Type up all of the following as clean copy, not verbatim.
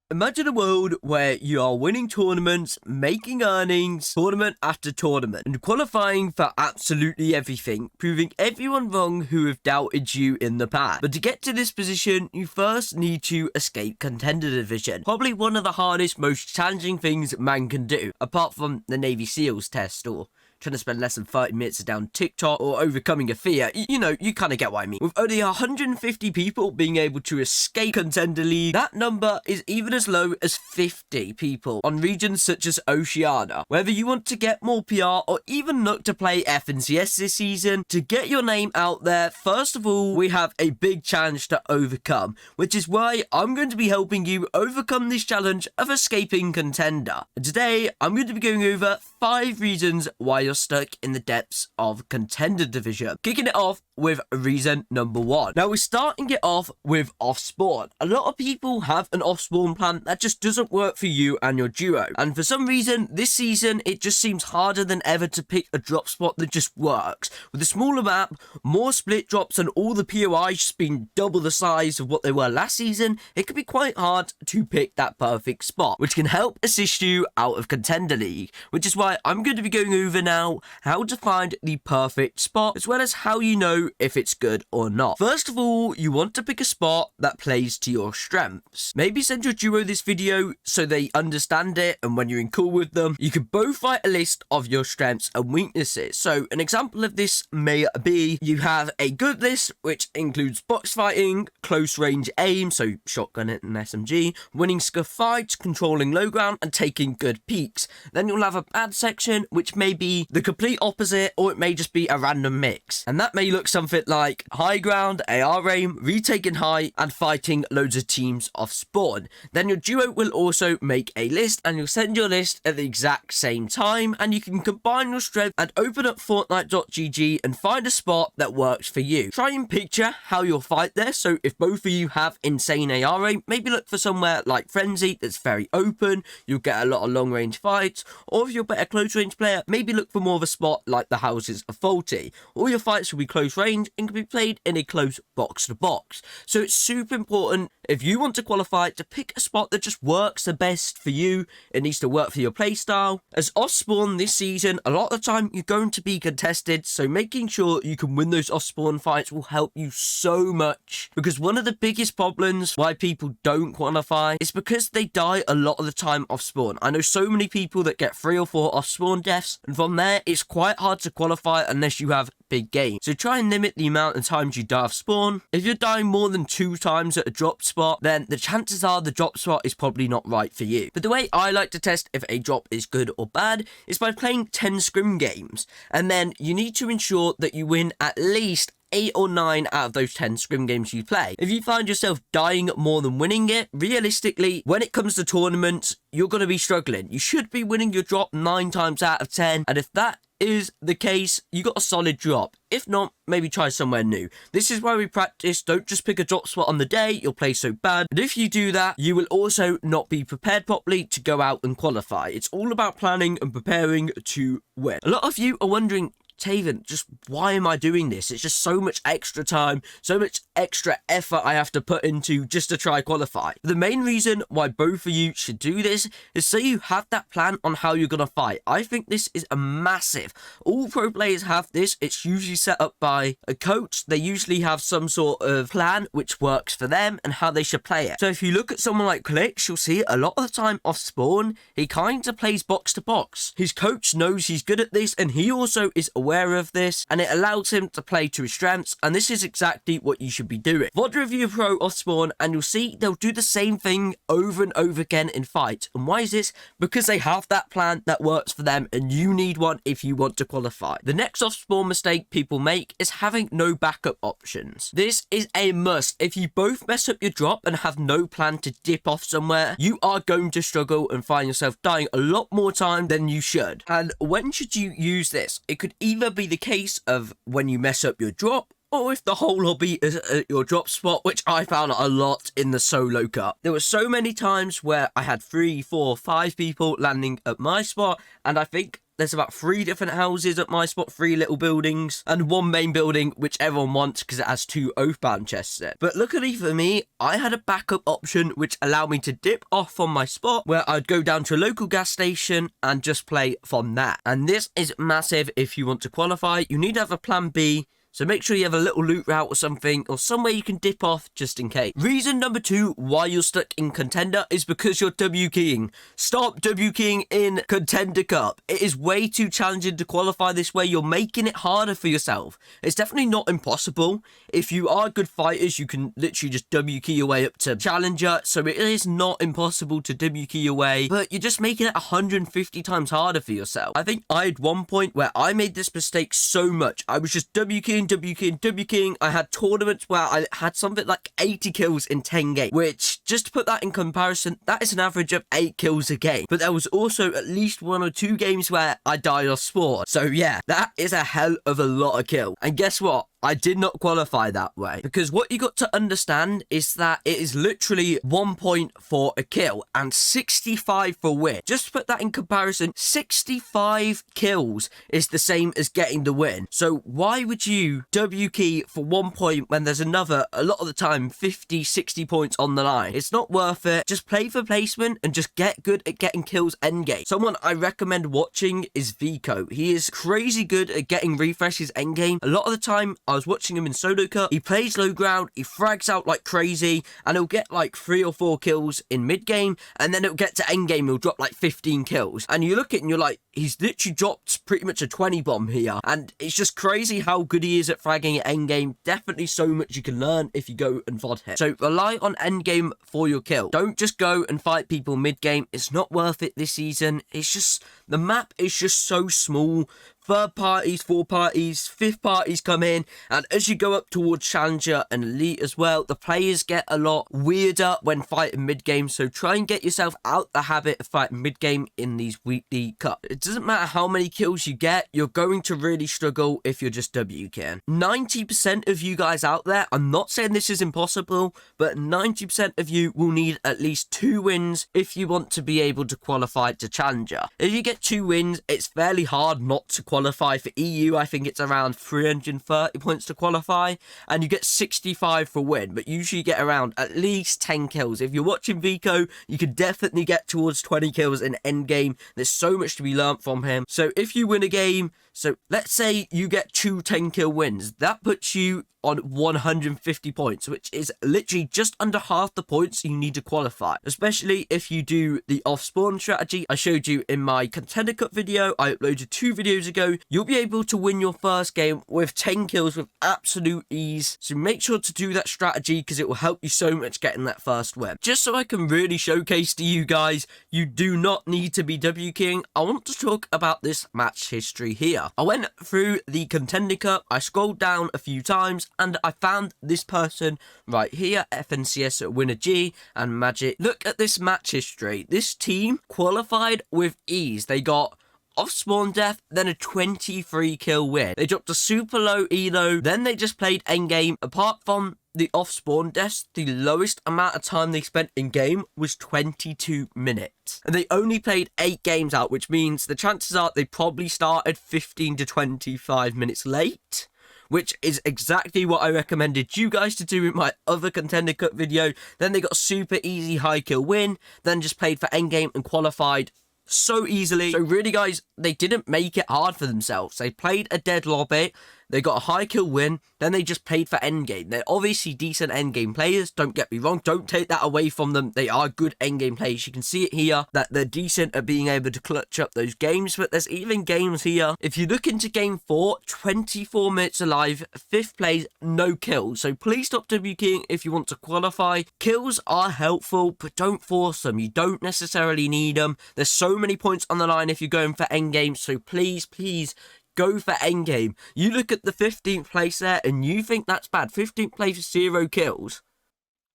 Imagine a world where you are winning tournaments, making earnings, tournament after tournament, and qualifying for absolutely everything, proving everyone wrong who have doubted you in the past. But to get to this position, you first need to escape Contender Division. Probably one of the hardest, most challenging things man can do, apart from the Navy SEALs test or trying to spend less than 30 minutes down TikTok or overcoming a fear. You know, you kind of get what I mean. With only 150 people being able to escape Contender League, that number is even as low as 50 people on regions such as Oceania. Whether you want to get more PR or even look to play FNCS this season, to get your name out there, first of all, we have a big challenge to overcome, which is why I'm going to be helping you overcome this challenge of escaping Contender. And today, I'm going to be going over 5 reasons why you're stuck in the depths of Contender Division. Kicking it off with reason number 1. Now, we're starting it off with off-spawn. A lot of people have an off-spawn plan that just doesn't work for you and your duo. And for some reason, this season, it just seems harder than ever to pick a drop spot that just works. With a smaller map, more split drops, and all the POIs just being double the size of what they were last season, it can be quite hard to pick that perfect spot, which can help assist you out of Contender League, which is why I'm going to be going over now how to find the perfect spot, as well as how you know if it's good or not. First of all, you want to pick a spot that plays to your strengths. Maybe send your duo this video so they understand it, and when you're in call with them, you can both write a list of your strengths and weaknesses. So an example of this may be you have a good list, which includes box fighting, close range aim, so shotgun and SMG, winning scuff fights, controlling low ground, and taking good peaks. Then you'll have a bad section, which may be the complete opposite, or it may just be a random mix. And that may look something like high ground, AR aim, retaking high, and fighting loads of teams off spawn. Then your duo will also make a list, and you'll send your list at the exact same time, and you can combine your strength and open up Fortnite.gg and find a spot that works for you. Try and picture how you'll fight there. So if both of you have insane AR aim, maybe look for somewhere like Frenzy that's very open, you'll get a lot of long range fights. Or if you're a better close range player, maybe look for more of a spot like the houses of Faulty. All your fights will be close range and can be played in a close box to box. So it's super important, if you want to qualify, to pick a spot that just works the best for you. It needs to work for your playstyle. As off spawn this season, a lot of the time you're going to be contested, so making sure you can win those off spawn fights will help you so much. Because one of the biggest problems why people don't qualify is because they die a lot of the time off spawn. I know so many people that get 3 or 4 off spawn deaths, and from there it's quite hard to qualify unless you have big games. So try and limit the amount of times you die off spawn. If you're dying more than 2 times at a drop spot, then the chances are the drop spot is probably not right for you. But the way I like to test if a drop is good or bad is by playing 10 scrim games, and then you need to ensure that you win at least 8 or 9 out of those 10 scrim games you play. If you find yourself dying more than winning it, realistically, when it comes to tournaments, you're going to be struggling. You should be winning your drop 9 times out of 10, and if that is the case, you got a solid drop. If not, maybe try somewhere new. This is why we practice. Don't just pick a drop spot on the day, you'll play so bad. But if you do that, you will also not be prepared properly to go out and qualify. It's all about planning and preparing to win. A lot of you are wondering, Taven, just why am I doing this? It's just so much extra time, so much extra effort I have to put into just to try qualify. The main reason why both of you should do this is so you have that plan on how you're going to fight. I think this is a massive. All pro players have this. It's usually set up by a coach. They usually have some sort of plan which works for them and how they should play it. So if you look at someone like Clicks, you'll see a lot of the time off spawn, he kind of plays box to box. His coach knows he's good at this, and he also is aware of this, and it allows him to play to his strengths, and this is exactly what you should be doing. VOD review pro off spawn, and you'll see they'll do the same thing over and over again in fights. And why is this? Because they have that plan that works for them, and you need one if you want to qualify. The next off spawn mistake people make is having no backup options. This is a must. If you both mess up your drop and have no plan to dip off somewhere, you are going to struggle and find yourself dying a lot more time than you should. And when should you use this? It could either be the case of when you mess up your drop, or if the whole lobby is at your drop spot, which I found a lot in the solo cup. There were so many times where I had 3, 4, 5 people landing at my spot, and I think There's about 3 different houses at my spot, 3 little buildings, and 1 main building, which everyone wants because it has 2 oathbound chests in. But luckily for me, I had a backup option which allowed me to dip off from my spot, where I'd go down to a local gas station and just play from that. And this is massive if you want to qualify. You need to have a plan B. So make sure you have a little loot route or something, or somewhere you can dip off just in case. Reason number 2 why you're stuck in Contender is because you're W keying. Stop W keying in Contender Cup. It is way too challenging to qualify this way. You're making it harder for yourself. It's definitely not impossible. If you are good fighters, you can literally just W key your way up to Challenger. So it is not impossible to W key your way, but you're just making it 150 times harder for yourself. I think I had one point where I made this mistake so much. I was just W keying. I had tournaments where I had something like 80 kills in 10 games, which, just to put that in comparison, that is an average of 8 kills a game. But there was also at least 1 or 2 games where I died off spawn. So yeah, that is a hell of a lot of kills. And guess what? I did not qualify that way, because what you got to understand is that it is literally 1 point for a kill and 65 for win. Just to put that in comparison, 65 kills is the same as getting the win. So why would you W key for 1 point when there's another, a lot of the time, 50, 60 points on the line? It's not worth it. Just play for placement and just get good at getting kills endgame. Someone I recommend watching is Vico. He is crazy good at getting refreshes endgame. A lot of the time, I was watching him in solo cut. He plays low ground, he frags out like crazy, and he'll get like 3 or 4 kills in mid game, and then it'll get to end game, he'll drop like 15 kills. And you look at it and you're like, he's literally dropped pretty much a 20 bomb here. And it's just crazy how good he is at fragging at end game. Definitely so much you can learn if you go and VOD him. So rely on end game for your kill. Don't just go and fight people mid game. It's not worth it this season. It's just, the map is just so small. 3rd parties, 4th parties, 5th parties come in, and as you go up towards Challenger and Elite as well, the players get a lot weirder when fighting mid-game, so try and get yourself out the habit of fighting mid-game in these weekly cups. It doesn't matter how many kills you get, you're going to really struggle if you're just WKing. 90% of you guys out there, I'm not saying this is impossible, but 90% of you will need at least 2 wins if you want to be able to qualify to Challenger. If you get 2 wins, it's fairly hard not to qualify for EU. I think it's around 330 points to qualify, and you get 65 for win, but usually you get around at least 10 kills. If you're watching Vico, you could definitely get towards 20 kills in endgame. There's so much to be learnt from him. So if you win a game, so let's say you get 2 10 kill wins, that puts you on 150 points, which is literally just under half the points you need to qualify, especially if you do the off-spawn strategy I showed you in my Contender Cup video I uploaded 2 videos ago. You'll be able to win your first game with 10 kills with absolute ease, so make sure to do that strategy because it will help you so much getting that first win. Just so I can really showcase to you guys, you do not need to be W keying. I want to talk about this match history here. I went through the Contender Cup, I scrolled down a few times, and I found this person right here, FNCS Winner G and Magic. Look at this match history. This team qualified with ease. They got off spawn death, then a 23 kill win. They dropped a super low elo, then they just played endgame. Apart from the off spawn deaths, the lowest amount of time they spent in game was 22 minutes. And they only played 8 games out, which means the chances are they probably started 15 to 25 minutes late, which is exactly what I recommended you guys to do in my other Contender Cup video. Then they got a super easy high kill win, then just played for endgame and qualified so easily. So really guys, they didn't make it hard for themselves. They played a dead lobby, they got a high kill win, then they just played for endgame. They're obviously decent endgame players, don't get me wrong, don't take that away from them. They are good endgame players. You can see it here that they're decent at being able to clutch up those games, but there's even games here. If you look into game 4, 24 minutes alive, 5th place, no kills. So please stop WKing if you want to qualify. Kills are helpful, but don't force them. You don't necessarily need them. There's so many points on the line if you're going for endgame, so please go for endgame. You look at the 15th place there and you think that's bad. 15th place, 0 kills.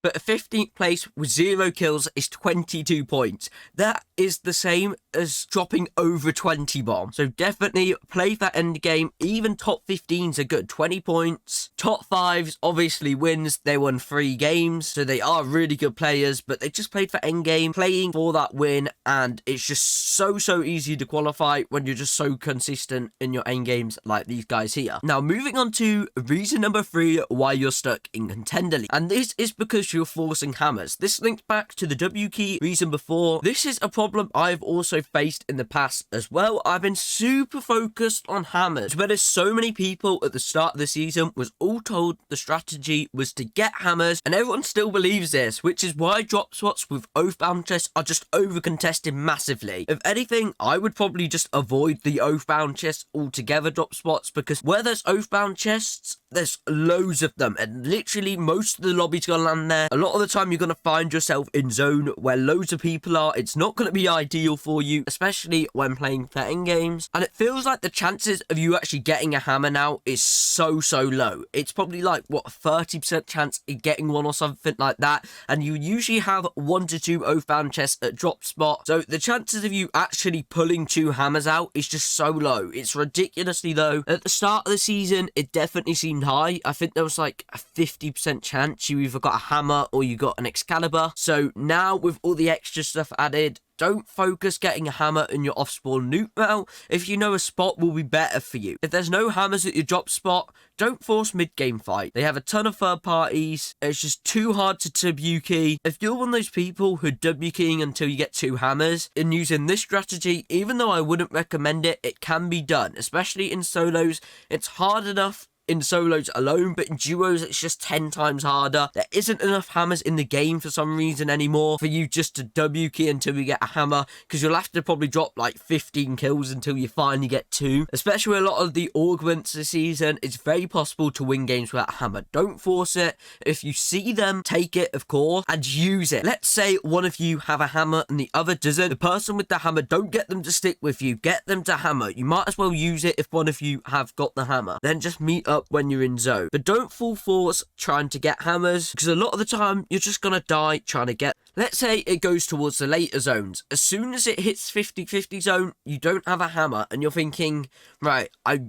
But a 15th place with 0 kills is 22 points. That is the same as dropping over 20 bombs. So definitely play for Endgame. Even top 15s are good. 20 points. Top 5s obviously wins. They won 3 games. So they are really good players. But they just played for Endgame, playing for that win. And it's just so easy to qualify when you're just so consistent in your endgames like these guys here. Now moving on to reason number 3 why you're stuck in Contender League. And this is because you're forcing hammers. This links back to the W key reason before. This is a problem I've also faced in the past as well. I've been super focused on hammers, but there's so many people at the start of the season was all told the strategy was to get hammers, and everyone still believes this, which is why drop spots with oathbound chests are just over contested massively. If anything, I would probably just avoid the oathbound chests altogether, drop spots, because where there's oathbound chests, there's loads of them, and literally most of the lobby's gonna land there. A lot of the time you're gonna find yourself in zone where loads of people are. It's not gonna be ideal for you, especially when playing for endgames, and it feels like the chances of you actually getting a hammer now is so low. It's probably like, what, 30% chance of getting one or something like that, and you usually have 1 to 2 oathbound chests at drop spot, so the chances of you actually pulling 2 hammers out is just so low. It's ridiculously low. At the start of the season, it definitely seemed high. I think there was like a 50% chance you either got a hammer or you got an Excalibur. So now with all the extra stuff added, don't focus getting a hammer in your off-spawn loot now if you know a spot will be better for you. If there's no hammers at your drop spot, don't force mid-game fight. They have a ton of third parties. It's just too hard to TavenUK. If you're one of those people who W keying until you get 2 hammers and using this strategy, even though I wouldn't recommend it, it can be done, especially in solos. It's hard enough in solos alone, but in duos it's just 10 times harder. There isn't enough hammers in the game for some reason anymore for you just to W key until you get a hammer, because you'll have to probably drop like 15 kills until you finally get 2. Especially with a lot of the augments this season, it's very possible to win games without a hammer. Don't force it. If you see them, take it, of course, and use it. Let's say one of you have a hammer and the other doesn't. The person with the hammer, don't get them to stick with you. Get them to hammer. You might as well use it if one of you have got the hammer. Then just meet up when you're in zone, but don't full force trying to get hammers, because a lot of the time you're just gonna die trying to get. Let's say it goes towards the later zones. As soon as it hits 50-50 zone, you don't have a hammer and you're thinking, right, I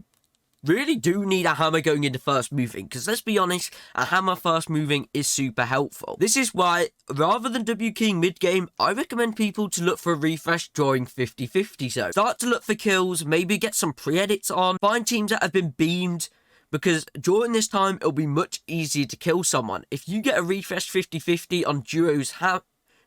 really do need a hammer going into first moving, because let's be honest, a hammer first moving is super helpful. This is why, rather than W keying mid game, I recommend people to look for a refresh during 50-50 zone. Start to look for kills, maybe get some pre-edits on, find teams that have been beamed, because during this time it'll be much easier to kill someone. If you get a refresh 50-50 on duos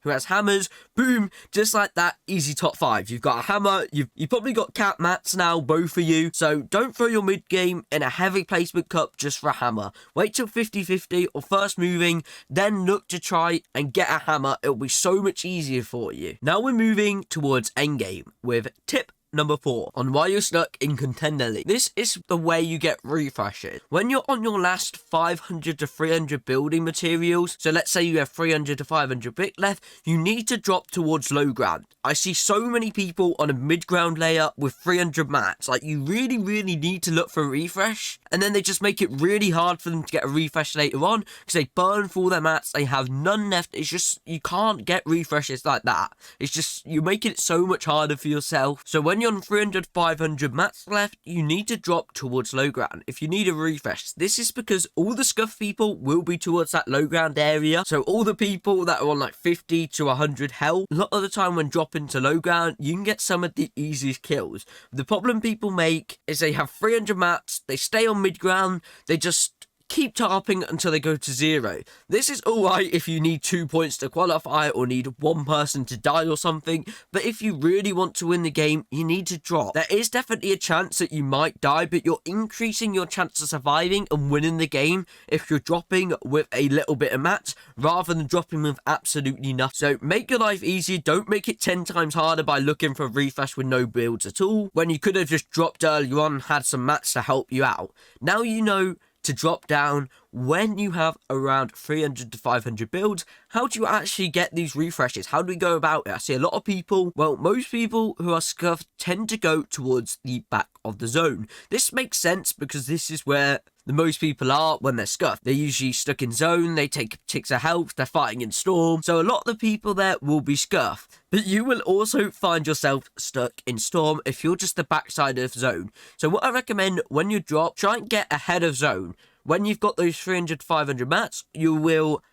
who has hammers, boom, just like that, easy top 5. You've got a hammer, you've probably got cap mats now, both of you, so don't throw your mid game in a heavy placement cup just for a hammer. Wait till 50-50 or first moving, then look to try and get a hammer. It'll be so much easier for you. Now we're moving towards endgame with tip number 4 on why you're stuck in Contender League. This is the way you get refreshes. When you're on your last 500 to 300 building materials, so let's say you have 300 to 500 brick left, you need to drop towards low ground. I see so many people on a mid-ground layer with 300 mats. Like, you really need to look for a refresh, and then they just make it really hard for them to get a refresh later on, because they burn through their mats, they have none left. It's just, you can't get refreshes like that. It's just, you make it so much harder for yourself. So when you're on 300, 500 mats left, you need to drop towards low ground if you need a refresh. This is because all the scuff people will be towards that low ground area. So all the people that are on like 50 to 100 health, a lot of the time when dropping to low ground, you can get some of the easiest kills. The problem people make is they have 300 mats, they stay on mid ground, they just keep tarping until they go to 0. This is alright if you need 2 points to qualify or need one person to die or something, but if you really want to win the game, you need to drop. There is definitely a chance that you might die, but you're increasing your chance of surviving and winning the game if you're dropping with a little bit of mats rather than dropping with absolutely nothing. So make your life easier. Don't make it 10 times harder by looking for a refresh with no builds at all, when you could have just dropped earlier on, had some mats to help you out. Now you know to drop down when you have around 300 to 500 builds. How do you actually get these refreshes? How do we go about it? I see a lot of people, well, most people who are scuffed tend to go towards the back of the zone. This makes sense because this is where than most people are when they're scuffed. They're usually stuck in zone, they take ticks of health, they're fighting in storm, so a lot of the people there will be scuffed. But you will also find yourself stuck in storm if you're just the backside of zone. So what I recommend when you drop, try and get ahead of zone. When you've got those 300-500 mats, you will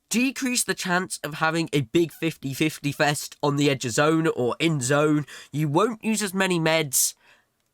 decrease the chance of having a big 50-50 fest on the edge of zone or in zone. You won't use as many meds,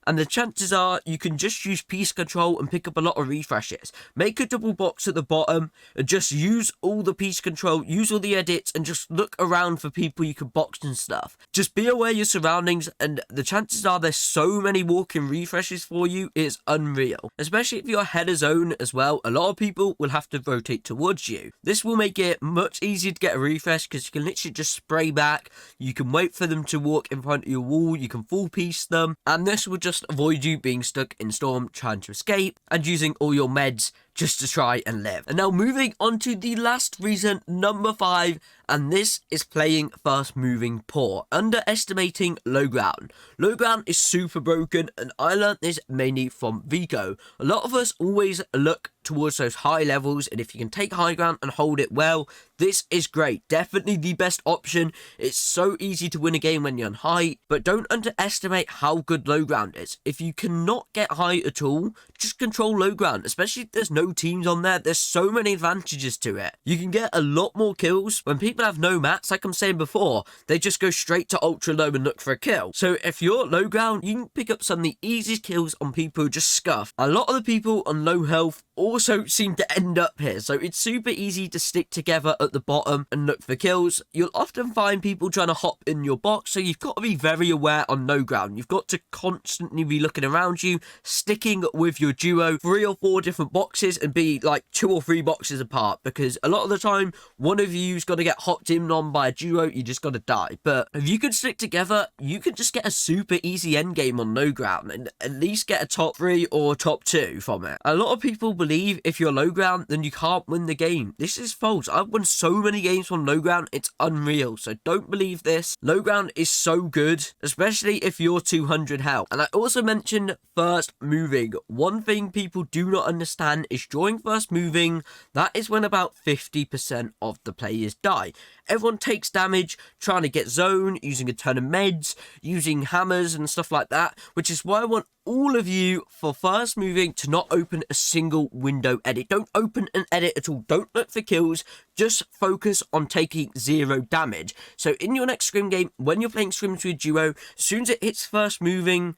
and the chances are you can just use piece control and pick up a lot of refreshes. Make a double box at the bottom and just use all the piece control, use all the edits, and just look around for people you can box and stuff. Just be aware of your surroundings, and the chances are there's so many walking refreshes for you, it's unreal. Especially if you're ahead of zone as well, a lot of people will have to rotate towards you. This will make it much easier to get a refresh because you can literally just spray back, you can wait for them to walk in front of your wall, you can full piece them, and this will just avoid you being stuck in storm trying to escape and using all your meds just to try and live. And now moving on to the last reason, number 5, and this is playing fast moving poor, underestimating low ground. Low ground is super broken, and I learned this mainly from Vico. A lot of us always look towards those high levels, and if you can take high ground and hold it well, this is great. Definitely the best option. It's so easy to win a game when you're on high, but don't underestimate how good low ground is. If you cannot get high at all, just control low ground, especially if there's no teams on there. There's so many advantages to it. You can get a lot more kills when people have no mats. Like I'm saying before, they just go straight to ultra low and look for a kill. So if you're low ground, you can pick up some of the easiest kills on people who just scuff. A lot of the people on low health also seem to end up here, so it's super easy to stick together at the bottom and look for kills. You'll often find people trying to hop in your box, so you've got to be very aware on low ground. You've got to constantly be looking around you, sticking with your duo 3 or 4 different boxes and be like 2 or 3 boxes apart, because a lot of the time one of you's got to get hopped in on by a duo, you just got to die. But if you can stick together, you can just get a super easy endgame on low ground and at least get a top 3 or top 2 from it. A lot of people believe if you're low ground then you can't win the game. This is false. I've won so many games from low ground, it's unreal, so don't believe this. Low ground is so good, especially if you're 200 health. And I also mentioned first moving. One thing people do not understand is during first moving, that is when about 50% of the players die. Everyone takes damage trying to get zone, using a ton of meds, using hammers and stuff like that, which is why I want all of you for first moving to not open a single window edit. Don't open an edit at all. Don't look for kills. Just focus on taking 0 damage. So in your next scrim game, when you're playing scrims with duo, as soon as it hits first moving,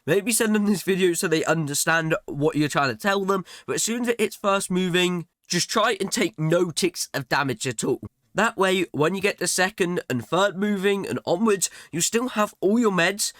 maybe send them this video so they understand what you're trying to tell them. But as soon as it hits first moving, just try and take no ticks of damage at all. That way, when you get to second and third moving and onwards, you still have all your meds.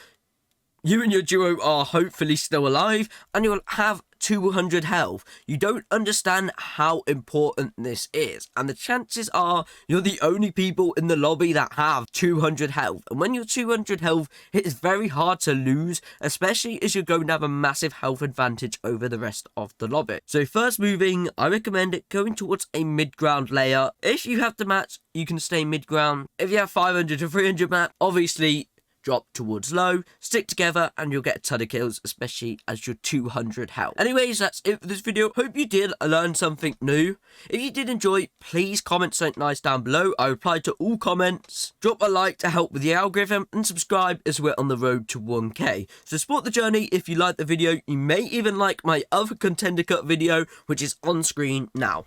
You and your duo are hopefully still alive, and you'll have 200 health. You don't understand how important this is, and the chances are you're the only people in the lobby that have 200 health, and when you're 200 health, it is very hard to lose, especially as you're going to have a massive health advantage over the rest of the lobby. So first moving, I recommend it going towards a mid-ground layer. If you have the mats, you can stay mid-ground. If you have 500 to 300 map, obviously drop towards low, stick together, and you'll get a ton of kills, especially as you're 200 health. Anyways, that's it for this video. Hope you did learn something new. If you did enjoy, please comment something nice down below. I reply to all comments. Drop a like to help with the algorithm, and subscribe as we're on the road to 1k. So support the journey if you like the video. You may even like my other Contender Cut video, which is on screen now.